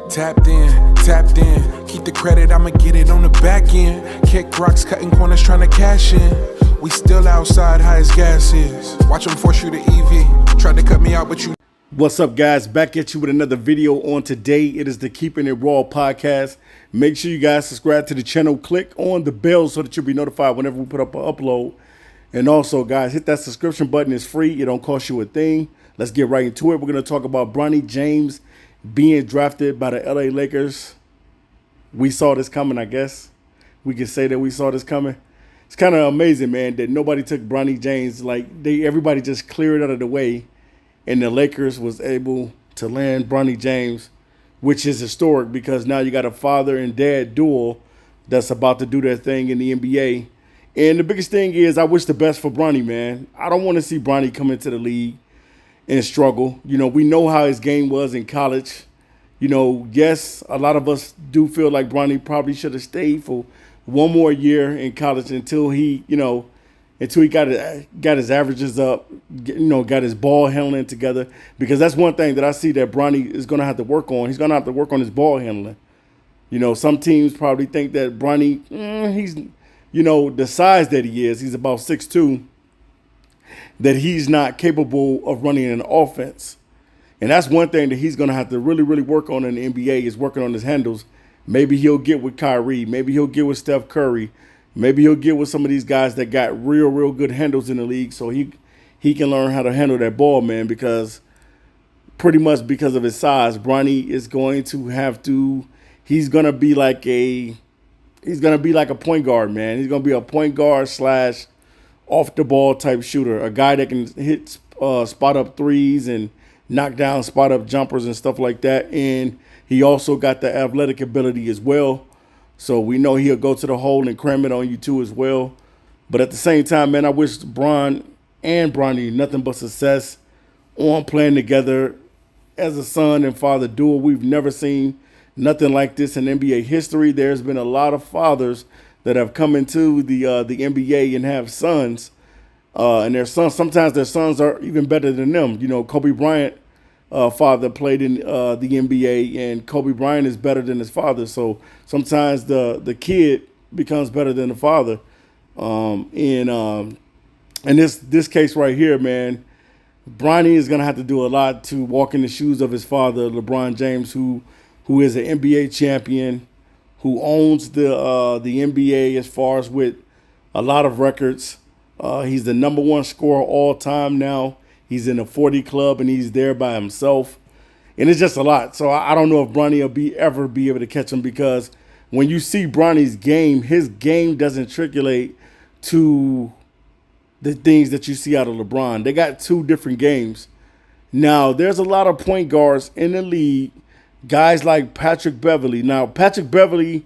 Tapped in. Keep the credit, I'ma get it on the back end. Kick rocks, cutting corners, trying to cash in. We still outside, high as gas is. Watch them force you to EV. Tried to cut me out, but you. What's up, guys? Back at you with another video on today. It is the Keeping It Raw podcast. Make sure you guys subscribe to the channel. Click on the bell so that you'll be notified whenever we put up an upload. And also, guys, hit that subscription button. It's free. It don't cost you a thing. Let's get right into it. We're going to talk about Bronny James being drafted by the LA Lakers. We saw this coming, I guess. We can say that we saw this coming. It's kind of amazing, man, that nobody took Bronny James. Everybody just cleared it out of the way. And the Lakers was able to land Bronny James, which is historic because now you got a father and dad duel that's about to do their thing in the NBA. And the biggest thing is I wish the best for Bronny, man. I don't want to see Bronny come into the league and struggle. You know, we know how his game was in college. You know, yes, a lot of us do feel like Bronny probably should have stayed for one more year in college until he, until he got his averages up, got his ball handling together. Because that's one thing that I see that Bronny is going to have to work on. He's going to have to work on his ball handling. You know, some teams probably think that Bronny, he's, the size that he is, he's about 6'2", that he's not capable of running an offense. And that's one thing that he's going to have to really, really work on in the NBA is working on his handles. Maybe he'll get with Kyrie. Maybe he'll get with Steph Curry. Maybe he'll get with some of these guys that got real, real good handles in the league so he can learn how to handle that ball, man, because pretty much because of his size, Bronny is going to have to – he's going to be like a point guard, man. He's going to be a point guard slash off-the-ball type shooter, a guy that can hit spot-up threes and knock down spot-up jumpers and stuff like that. And he also got the athletic ability as well. So we know he'll go to the hole and cram it on you too as well. But at the same time, man, I wish Bron and Bronny nothing but success on playing together as a son and father duo. We've never seen nothing like this in NBA history. There's been a lot of fathers that have come into the NBA and have sons. And their sons, sometimes their sons are even better than them. You know, Kobe Bryant father played in the NBA, and Kobe Bryant is better than his father. So sometimes the kid becomes better than the father. In this case right here, man, Bronny is gonna have to do a lot to walk in the shoes of his father, LeBron James, who is an NBA champion, who owns the NBA as far as with a lot of records. He's the number one scorer all time now. He's in the 40 club, and he's there by himself. And it's just a lot. So I don't know if Bronny will ever be able to catch him, because when you see Bronny's game, his game doesn't triculate to the things that you see out of LeBron. They got two different games. Now, there's a lot of point guards in the league, guys like Patrick Beverley. Now, Patrick Beverley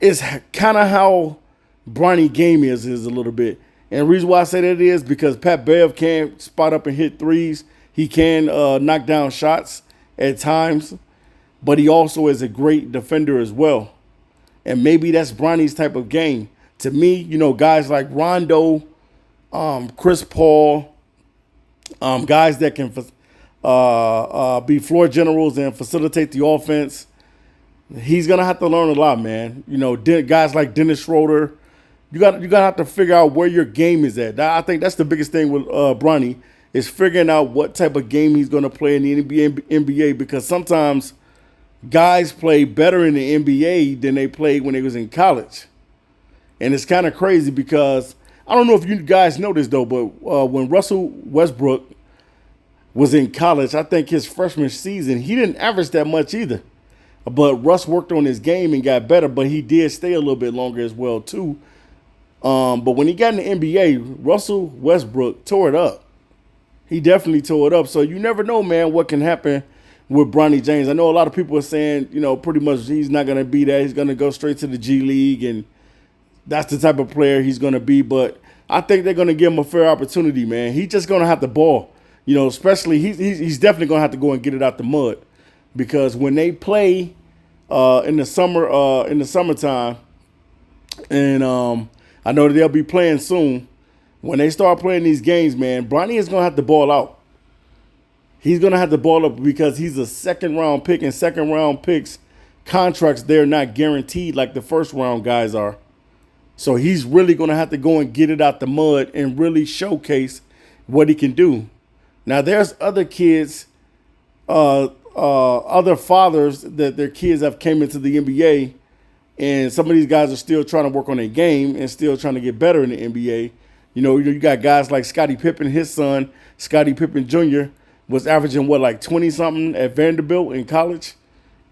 is kind of how Bronny game is a little bit. And the reason why I say that is because Pat Bev can spot up and hit threes. He can knock down shots at times, but he also is a great defender as well. And maybe that's Bronny's type of game. To me, guys like Rondo, Chris Paul, guys that can be floor generals and facilitate the offense, he's going to have to learn a lot, man. Guys like Dennis Schroeder, You got to have to figure out where your game is at. I think that's the biggest thing with Bronny, is figuring out what type of game he's going to play in the NBA, because sometimes guys play better in the NBA than they played when they was in college. And it's kind of crazy because I don't know if you guys know this, though, but when Russell Westbrook was in college, I think his freshman season, he didn't average that much either. But Russ worked on his game and got better, but he did stay a little bit longer as well, too. But when he got in the NBA, Russell Westbrook tore it up. He definitely tore it up. So you never know, man, what can happen with Bronny James. I know a lot of people are saying, pretty much he's not going to be that. He's going to go straight to the G League, and that's the type of player he's going to be. But I think they're going to give him a fair opportunity, man. He's just going to have to ball. Especially he's definitely going to have to go and get it out the mud, because when they play in the summertime, and I know that they'll be playing soon. When they start playing these games, man, Bronny is going to have to ball out. He's going to have to ball up because he's a second-round pick, and second-round picks contracts, they're not guaranteed like the first-round guys are. So he's really going to have to go and get it out the mud and really showcase what he can do. Now, there's other kids, other fathers that their kids have came into the NBA, and some of these guys are still trying to work on their game and still trying to get better in the NBA. You got guys like Scottie Pippen, his son, Scottie Pippen Jr., was averaging, like 20-something at Vanderbilt in college.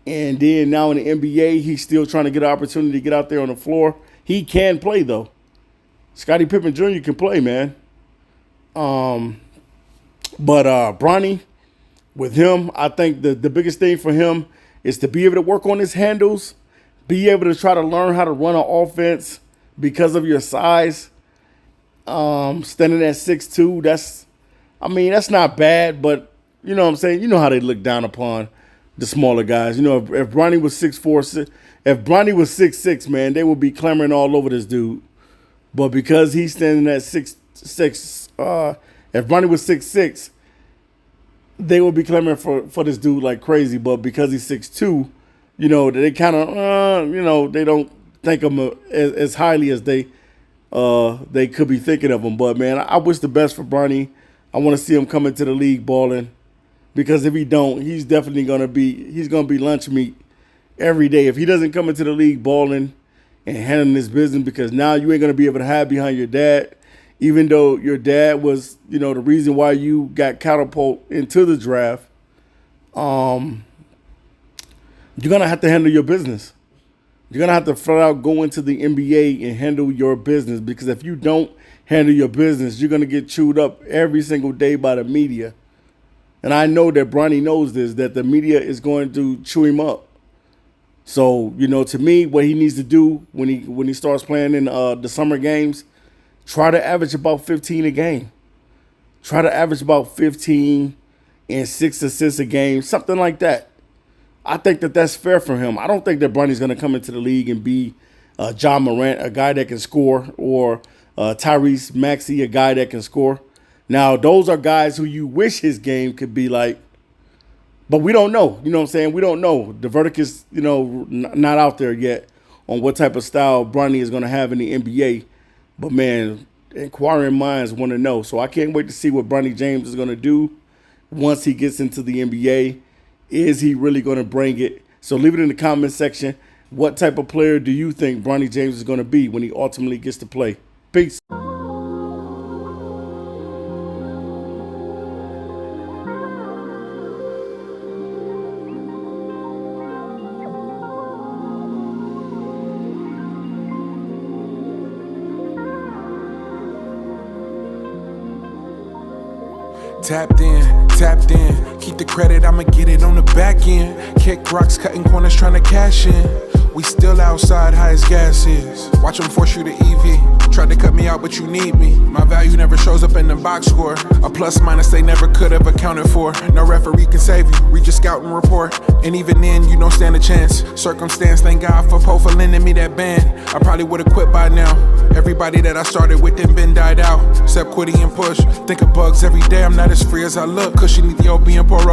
And then now in the NBA, he's still trying to get an opportunity to get out there on the floor. He can play, though. Scottie Pippen Jr. can play, man. But Bronny, with him, I think the biggest thing for him is to be able to work on his handles, be able to try to learn how to run an offense because of your size. Standing at 6'2", that's not bad, but you know what I'm saying? You know how they look down upon the smaller guys. If Bronny was 6'4", if Bronny was 6'6", man, they would be clamoring all over this dude. But because he's standing at 6'6", if Bronny was 6'6", they would be clamoring for this dude like crazy. But because he's 6'2", they kind of, they don't think of him as highly as they could be thinking of him. But, man, I wish the best for Bronny. I want to see him come into the league balling, because if he don't, he's definitely going to be lunch meat every day. If he doesn't come into the league balling and handling his business, because now you ain't going to be able to hide behind your dad, even though your dad was, the reason why you got catapulted into the draft. You're going to have to handle your business. You're going to have to flat out go into the NBA and handle your business, because if you don't handle your business, you're going to get chewed up every single day by the media. And I know that Bronny knows this, that the media is going to chew him up. So, to me, what he needs to do when he starts playing in the summer games, try to average about 15 a game. Try to average about 15 and 6 assists a game, something like that. I think that that's fair for him. I don't think that Bronny's going to come into the league and be John Morant, a guy that can score, or Tyrese Maxey, a guy that can score. Now, those are guys who you wish his game could be like, but we don't know. You know what I'm saying? We don't know. The verdict is, not out there yet on what type of style Bronny is going to have in the NBA. But, man, inquiring minds want to know. So I can't wait to see what Bronny James is going to do once he gets into the NBA. Is he really going to bring it? So leave it in the comment section. What type of player do you think Bronny James is going to be when he ultimately gets to play? Peace. Tapped in, keep the credit, I'ma get it on the back end. Kick rocks, cutting corners, trying to cash in. We still outside, high as gas is. Watch them force you to EV. Tried to cut me out, but you need me. My value never shows up in the box score. A plus minus they never could have accounted for. No referee can save you, read your scouting report. And even then, you don't stand a chance. Circumstance, thank God for Poe for lending me that band. I probably would've quit by now. Everybody that I started with then been died out. Except Quiddy and Push. Think of bugs every day, I'm not as free as I look. Cushion Ethiopian Poro.